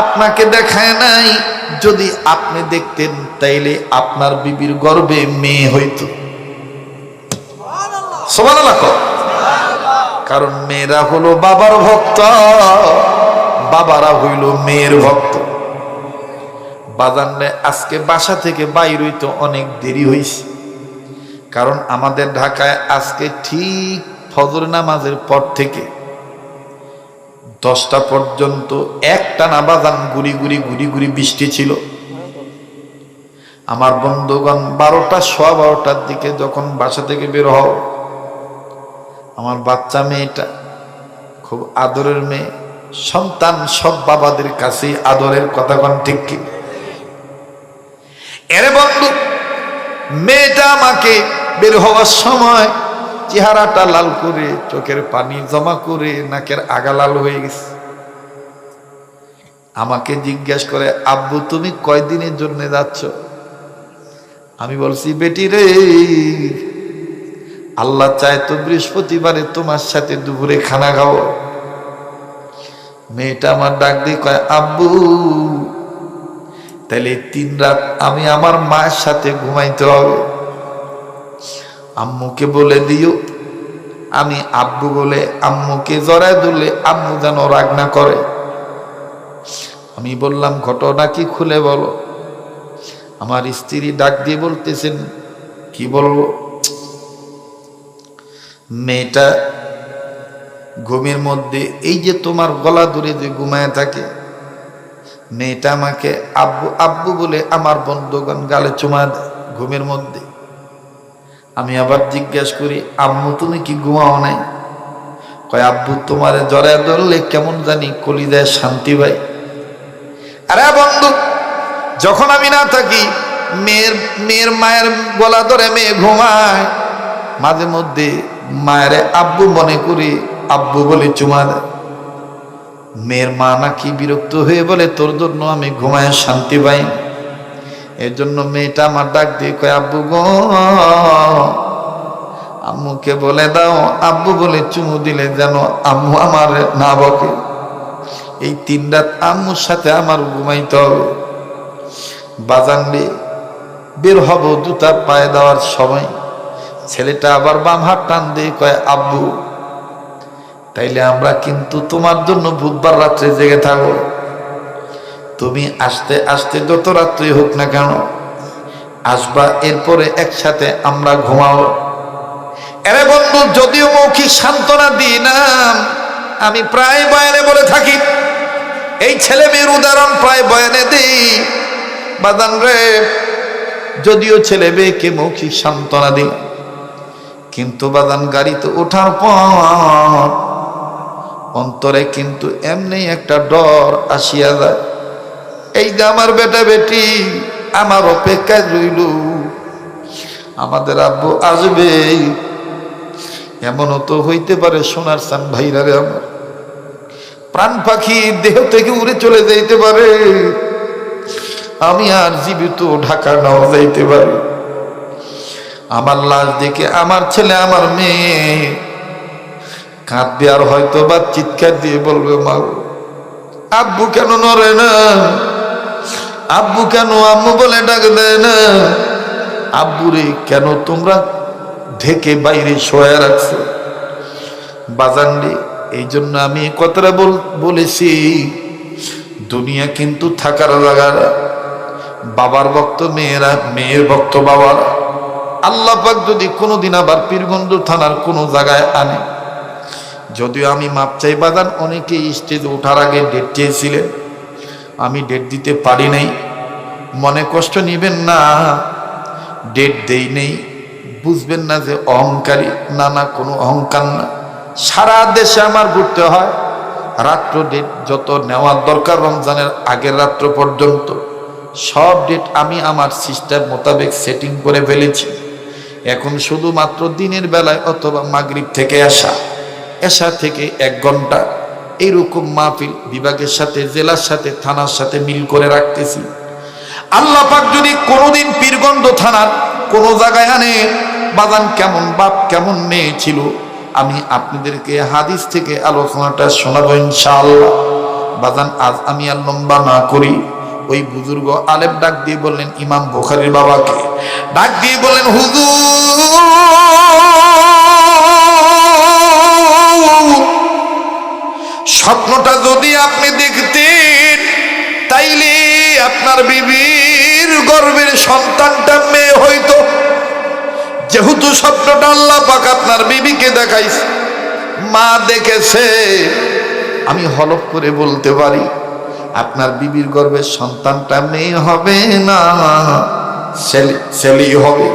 আপনাকে দেখায় নাই, যদি আপনি দেখতেন তাইলে আপনার বিবির গর্ভে মেয়ে হইতো। সুবহানাল্লাহ। কারণ মেয়েরা হলো বাবার ভক্ত, বাবারা হইল মেয়ের ভক্ত। বাজানে আজকে বাসা থেকে বাইর হইতে অনেক দেরি হয়েছে, কারণ আমাদের ঢাকায় আজকে ঠিক ফজর নামাজের পর থেকে 10টা পর্যন্ত একটানা বাজান গুড়ি গুড়ি গুড়ি গুড়ি বৃষ্টি ছিল। আমার বন্ধুগণ 12টা সোয়া 12টার দিকে যখন বাসা থেকে বের হও, আমার বাচ্চা মেয়েটা খুব আদরের মেয়ে, সন্তান সব বাবাদের কাছে আদরের কথা কোন ঠিক কি? এরে বন্ধু, মেয়েটা আমাকে বের হওয়ার সময় চেহারাটা লাল করে, চোখের পানি জমা করে, নাকের আগা লাল হয়ে গেছে। আমাকে জিজ্ঞাসা করে, আব্বু তুমি কয়দিনের জন্য যাচ্ছ? আমি বলছি, বেটি রে, আল্লাহ চায় তো বৃহস্পতিবারে তোমার সাথে দুপুরে খানা খাও। মেয়েটা আমার ডাক দিয়ে কয়, আব্বু তাহলে 3 রাত আমি আমার মায়ের সাথে ঘুমাইতে হবে। আম্মুকে বলে দিও আমি আব্বু বলে আম্মুকে জড়ায় ধরলে আম্মু যেন রাগ না করে। আমি বললাম ঘটনা কি খুলে বলো। আমার স্ত্রী ডাক দিয়ে বলতেছেন, কি বলবো, মেয়েটা ঘুমের মধ্যে এই যে তোমার গলা ধরে যে ঘুমায় থাকে, মেয়েটা আমাকে আব্বু আব্বু বলে আমার বন্ধুগণ গালে চুমা দেয় ঘুমের মধ্যে। আমি আবার জিজ্ঞেস করি, আম্মু তুমি কি ঘুমাও নাই? কয় আব্বু তোমার জড়ায় ধরলে কেমন জানি কলিজায় শান্তি পাই। আরে বন্ধু, যখন আমি না থাকি মেয়ের মায়ের গলা ধরে মেয়ে ঘুমায়, মাঝে মধ্যে মায়ের আব্বু মনে করি আব্বু বলে চুমা দেয়। মেয়ের মা নাকি বিরক্ত হয়ে বলে তোর জন্য আমি ঘুমায় শান্তি পাই। এর জন্য মেয়েটা আমার ডাক দিয়ে কয় আব্বু গো, আম্মুকে বলে দাও আব্বু বলে চুমু দিলে যেন আম্মু আমার না বকে। এই 3 রাত আম্মুর সাথে আমার ঘুমাইতে হবে। বাজানবে বের হব জুতা পায়ে দেওয়ার সময় ছেলেটা আবার বাম হাত টান দিয়ে কয় আব্বু তাইলে আমরা কিন্তু তোমার জন্য বুধবার রাত্রে জেগে থাকবো। তুমি আসতে আসতে যত রাত্রি হোক না কেন আসবা, এরপরে একসাথে আমরা ঘুমাবো। এরে বন্ধু, যদিও মৌখিক সান্ত্বনা দিই না, আমি প্রায় বয়ানে বলে থাকি, এই ছেলে মেয়ের উদাহরণ প্রায় বয়ানে দিই। বাদান রে, যদিও ছেলে মেয়েকে মৌখিক সান্ত্বনা দিই, কিন্তু বাদান গাড়িতে ওঠার পর অন্তরে কিন্তু এমনি একটা ডর আসিয়া যায়। এই যে আমার বেটা বেটি আমার অপেক্ষায় রইল, আমাদের আব্বু আসবে, এমনও তো হইতে পারে সোনার চান ভাইরা রে, আমার প্রাণ পাখি দেহ থেকে উড়ে চলে যাইতে পারে, আমি আর জীবিত ঢাকা নাও যাইতে পারি। আমার লাশ দেখে আমার ছেলে আমার মেয়ে কাঁদবে, আর হয়তো বা চিৎকার দিয়ে বলবে মা আব্বু কেন নড়ে না, আব্বু কেন আম্মু বলে ডাক দেয় না, আব্বুরে কেন তোমরা ঢেকে বাইরে শোয়া রাখছো। বাজানরে, এই জন্য আমি কথাটা বলেছি, দুনিয়া কিন্তু থাকার জায়গা না। বাবার ভক্ত মেয়েরা, মেয়ের ভক্ত বাবারা। আল্লাহ পাক যদি কোনোদিন আবার পীরগঞ্জ থানার কোনো জায়গায় আনে, যদিও আমি মাপ চাই বাজান, অনেকে স্টেজে ওঠার আগে ডেট চেয়েছিলেন, আমি ডেট দিতে পারি নাই, মনে কষ্ট নিবেন না, ডেট দেই নেই, বুঝবেন না যে অহংকারী, না না কোনো অহংকার না। সারা দেশে আমার ঘুরতে হয়, রাত্র ডেট যত নেওয়ার দরকার রমজানের আগের রাত্র পর্যন্ত সব ডেট আমি আমার সিস্টেম মোতাবেক সেটিং করে ফেলেছি। এখন শুধুমাত্র দিনের বেলায় অথবা মাগরিব থেকে এশা থেকে 1 ঘন্টা এইরকম মাহফিল বিভাগের সাথে, জেলার সাথে, থানার সাথে মিল করে রাখতেছি। আল্লাহ পাক যদি কোনোদিন পীরগঞ্জ থানার কোনো জায়গায় আনে, বাজান কেমন বাপ কেমন মেয়ে ছিল, আমি আপনাদেরকে হাদিস থেকে আলোচনাটা শোনাবো ইনশাআল্লাহ। বাজান আজ আমি আর লম্বা না করি, ওই বুজুর্গ আলেম ডাক দিয়ে বললেন, ইমাম বুখারীর বাবাকে ডাক দিয়ে বললেন, হুজুর স্বপ্নটা যদি আপনি দেখতেন তাইলে আপনার বিবির গর্ভের সন্তানটা মেয়ে হইতো। যেহেতু স্বপ্নটা আল্লাহ পাক আপনার বিবিকে দেখাইছে, মা দেখেছে, আমি হলফ করে বলতে পারি আপনার বিবির গর্ভের সন্তানটা মেয়ে হবে না, ছেলেই হবে।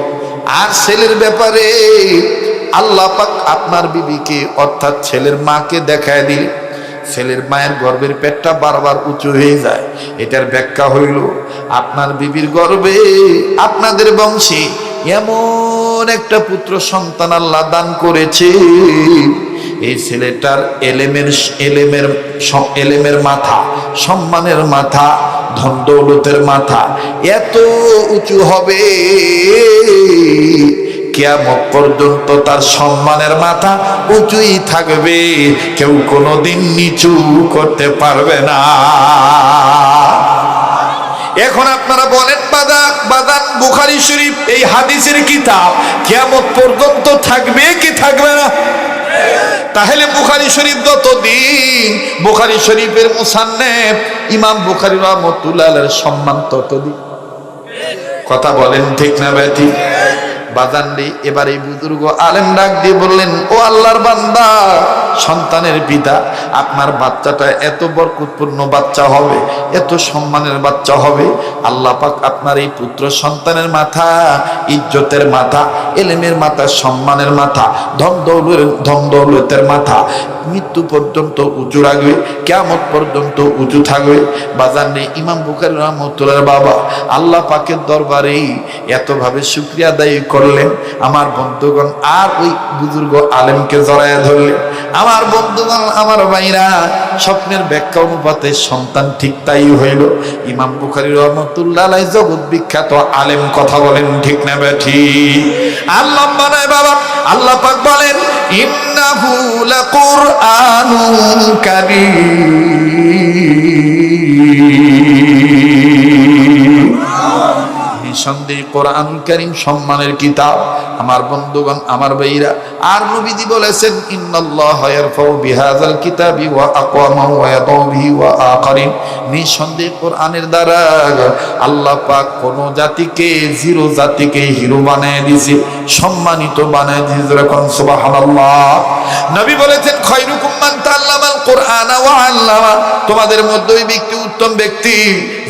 আর ছেলের ব্যাপারে আল্লাহ পাক আপনার বিবিকে অর্থাৎ ছেলের মাকে দেখায় দিলে ছেলের মায়ের গর্ভের পেটটা বারবার উঁচু হয়ে যায়। এটার ব্যাখ্যা হইল আপনার বিবির গর্ভে আপনাদের বংশে এমন একটা পুত্র সন্তান আল্লাহ দান করেছে, এই ছেলেটার এলেমের মাথা, সম্মানের মাথা, ধন দৌলতের মাথা এত উঁচু হবে, কিয়ামত পর্যন্ত তার সম্মানের মাথা উঁচুই থাকবে, কেউ কোনোদিন নিচু করতে পারবে না। এখন আপনারা বলেন বাদান বুখারী শরীফ এই হাদিসের কিতাব কিয়ামত পর্যন্ত থাকবে কি থাকবে না? তাহলে বুখারী শরীফ যতদিন, বুখারী শরীফের মুসান্নেফ ইমাম বুখারী রাহমাতুল্লাহ আলাইহির সম্মান ততদিন। কথা বলেন ঠিক না বেঠিক? বাজানরে এবার এই বুজুর্গ আলেম ডাক দিয়ে বললেন, ও আল্লাহর বান্দা, সন্তানের পিতা, আপনার বাচ্চাটা এত বরকতপূর্ণ বাচ্চা হবে, এত সম্মানের বাচ্চা হবে। আল্লাহ পাক আপনার এই পুত্র সন্তানের মাথা ইজ্জতের মাথা, এলেমের মাথা, সম্মানের মাথা, ধন দৌলতের মাথা মৃত্যু পর্যন্ত উঁচু রাখবে, কিয়ামত পর্যন্ত উঁচু থাকবে। বাজানরে ইমাম বুখারী রাহমাতুল্লাহ বাবা আল্লাহ পাকের দরবারে এতভাবে শুকরিয়া আদায় করলেন। আমার বন্ধুগণ আর ওই বুজুর্গ আলেমকে জড়ায় ধরলেন। আমার বন্ধুগণ, আমার ভাইরা, স্বপ্নের ব্যাখ্যা অনুপাতে সন্তান ঠিক তাই হইল। ইমাম বুখারী রাহমাতুল্লাহ আলাইহি জগৎ বিখ্যাত আলেম। কথা বলেন ঠিক না বেঠিক? আল্লাহ বানায় বাবা, আল্লাহ পাক বলেন, ইন্নাহু লাকুরআনুন কারীম। নিঃসন্দেহে কোরআনুল কারীম সম্মানের কিতাব। আমার বন্ধুগণ, আমার ভাইরা, আর নবীজি বলেছেন, ইন্নাল্লাহা ইয়ারফাউ বিহাযাল কিতাবি ওয়া আকওয়ামাহু ওয়া ইয়াদাউ বিহি ওয়া আখারিন। নিঃসন্দেহে কোরআনের দ্বারা আল্লাহ পাক কোন জাতিকে, জিরো জাতিকে হিরো বানায় দিয়েছে, সম্মানিত বানায় দিয়েছে। যখন সুবহানাল্লাহ। নবী বলেছেন, খায়রুকুম মান তাআল্লামাল কুরআনা ওয়া আল্লামা। তোমাদের মধ্যে ওই ব্যক্তি উত্তম ব্যক্তি,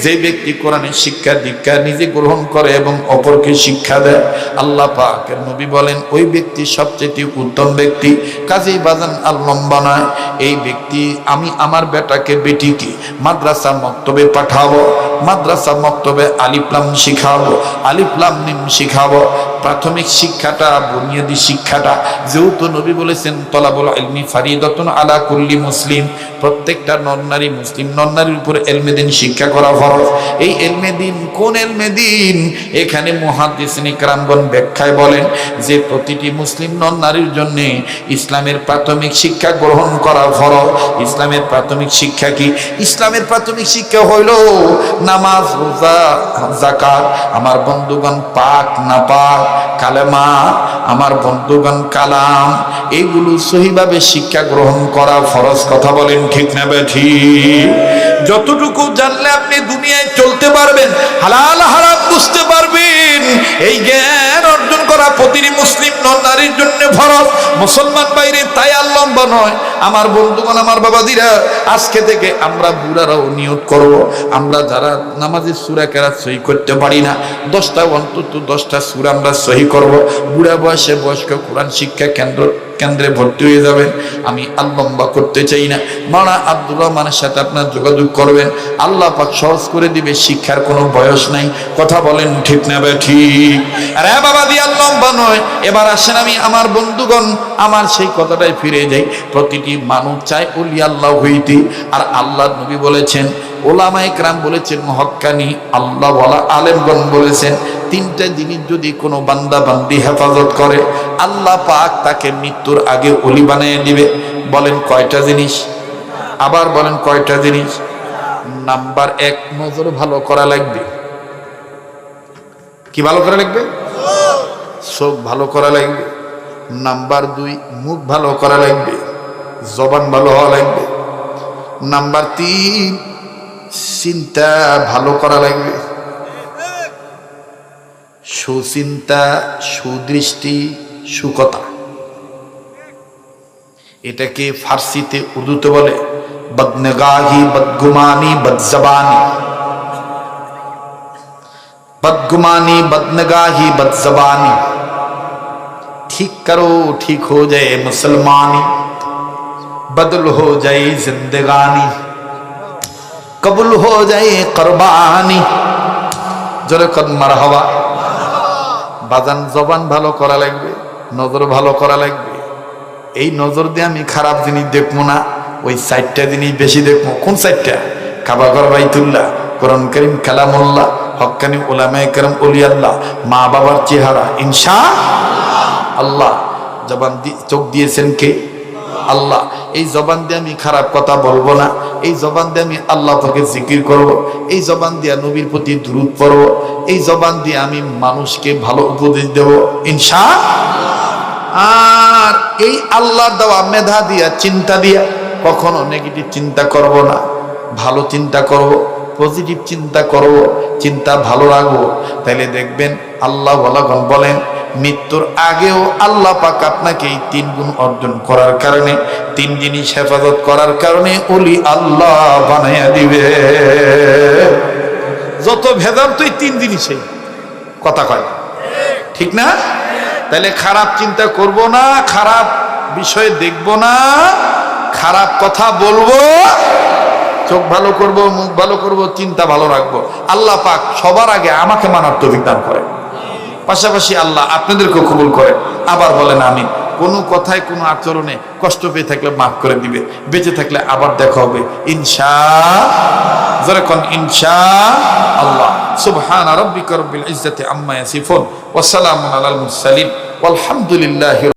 যে ব্যক্তি কোরআনের শিক্ষা দীক্ষা নিজে গ্রহণ করে এবং অপরকে শিক্ষা দেয়। আল্লাহ পাকের নবী বলেন, ওই ব্যক্তি সবচেয়ে উত্তম ব্যক্তি। কাজেই বাজান আর লম্বা নয়, এই ব্যক্তি, আমি আমার বেটাকে বেটিকে মাদ্রাসা মক্তবে পাঠাবো, মাদ্রাসা মক্তবে আলিফ লাম শিখাবো, আলিফ লাম মিম শিখাবো। প্রাথমিক শিক্ষাটা, বুনিয়াদী শিক্ষাটা, যেহেতু নবী বলেছেন, তলাবুল ইলমি ফারিদাতুন আলা কুল্লি মুসলিম, প্রত্যেকটা নর-নারী, মুসলিম নর-নারীর উপর ইলমে দ্বীন শিক্ষা করা ফরজ। এই ইলমে দ্বীন কোন ইলমে দ্বীন? এখানে মুহাদ্দিসিন ইকরামগণ ব্যাখ্যায় বলেন যে প্রতিটি মুসলিম নর-নারীর জন্য ইসলামের প্রাথমিক শিক্ষা গ্রহণ করা ফরজ। ইসলামের প্রাথমিক শিক্ষা কি? ইসলামের প্রাথমিক শিক্ষা হইল নামাজ, রোজা, যাকাত। আমার বন্ধুগণ, পাক না পাক, কালেমা, আমার বন্ধুগণ কালাম, এইগুলো সহিভাবে শিক্ষা গ্রহণ করা ফরজ। কথা বলেন ঠিক না বেঠিক? যতটুকু জানলে আপনি দুনিয়ায় চলতে পারবেন, হালাল হারাম বুঝতে পারবেন, এই জ্ঞান অর্জন করা প্রতিটি মুসলিম নারীর জন্য ফরজ। মুসলমান বাইরে তাই আর লম্বা নয়। আমার বন্ধুগণ, আমার বাবাদিরা, আজকে থেকে আমরা বুড়ারাও নিয়ত করব, আমরা যারা নামাজের সূরা কেরাত সহি করতে পারি না, 10টা অন্তত 10টা সূরা আমরা সহি করব। বুড়া বয়সে বয়স্ক কোরআন শিক্ষা কেন্দ্রে ভর্তি হয়ে যাবেন। আমি আর লম্বা করতে চাই না। মাওলানা আব্দুর রহমানের সাথে আপনার যোগাযোগ করবেন, আল্লাহ পাক সহজ করে দিবে। শিক্ষার কোনো বয়স নাই। কথা বলেন ঠিক না ঠিক? আরে বাবা দিয়ে আর লম্বা নয়। এবার আসেন, আমি আমার বন্ধুগণ, আমার সেই কথাটাই ফিরে যাই। প্রতিটি মানুষ চায় ওলি আল্লাহ হইতে, আর আল্লাহর নবী বলেছেন, ওলামায়ে কেরাম বলেছেন, হক্কানি আল্লাহ ওয়ালা আলেমগণ বলেছেন, 3টা জিনিস যদি কোনো বান্দা বান্দি হেফাজত করে, আল্লাহ পাক তাকে মৃত্যুর আগে ওলি বানিয়ে দিবে। বলেন কয়টা জিনিস? আবার বলেন কয়টা জিনিস? নাম্বার 1, নজর ভালো করা লাগবে। কি ভালো করা লাগবে? চোখ ভালো করা লাগবে। নাম্বার 2, মুখ ভালো করা লাগবে, জবান ভালো হওয়া লাগবে। নাম্বার 3, চিন্তা ভালো করা লাগবে। সুচিন্তা, সুদৃষ্টি, সুকথা। এটাকে ফার্সিতে, উর্দুতে বলে বদনগাহি, বদগুমানি, বদজবানি। बदगुमानी, बदनगाही, बदजबानी। ठीक करो ठीक हो जाए मुसलमानी, बदल हो जाए जिंदगानी, कबूल हो जाए कुरबानी। জোরে কর মারহাবা। বাজান, জবান ভালো করা লাগবে, নজর ভালো করা লাগবে। এই নজর দিয়ে আমি খারাপ জিনিস দেখবো না, ওই 4টা জিনিস বেশি দেখবো। কোন 4টা? কাবা ঘর, বাইতুল্লাহ, কোরআন কারীম, কালামুল্লাহ, হক্কানি উলামায়ে কেরাম, ওলি আল্লাহ, মা বাবার চেহারা, ইনশাআল্লাহ। জবান চোখ দিয়েছেন কে? আল্লাহ। এই জবান দিয়ে আমি খারাপ কথা বলবো না, এই জবান দিয়ে আমি আল্লাহ পাকে জিকির করব, এই জবান দিয়ে নবীর প্রতি দুরূদ পড়ব, এই জবান দিয়ে আমি মানুষকে ভালো উপদেশ দেব, ইনশাআল্লাহ। আর এই আল্লাহর দেওয়া মেধা দিয়া, চিন্তা দিয়া কখনো নেগেটিভ চিন্তা করব না, ভালো চিন্তা করব, পজিটিভ চিন্তা করব, চিন্তা ভালো রাখবো। তাইলে দেখবেন আল্লাহ বলেন মৃত্যুর আগেও আল্লাহ পাক আপনাকে এই 3 গুণ অর্জন করার কারণে, 3 জিনিস হেফাজত করার কারণে ওলি আল্লাহ বানাইয়া দিবে। যত ভেদাল তুই 3 জিনিসেই কথা কয়, ঠিক না? তাহলে খারাপ চিন্তা করব না, খারাপ বিষয় দেখব না, খারাপ কথা বলবো, চোখ ভালো করব, মুখ ভালো করব, চিন্তা ভালো রাখবো। আল্লাহ পাক সবার আগে আমাকে মানার তৌফিক দান করে, পাশাপাশি আল্লাহ আপনাদেরকেও কবুল করে। আবার বলেন আমিন। কোনো কথায় কোনো আচরণে কষ্ট পেয়ে থাকলে মাফ করে দিবে, বেঁচে থাকলে আবার দেখা হবে ইনশাআল্লাহ। যারা কোন ইনশাআল্লাহ। সুবহান রাব্বিকা রাব্বিল ইজ্জাতি আম্মা ইয়াসিফুন ওয়া সালামুন আলাল মুরসালিন ওয়ালহামদুলিল্লাহি।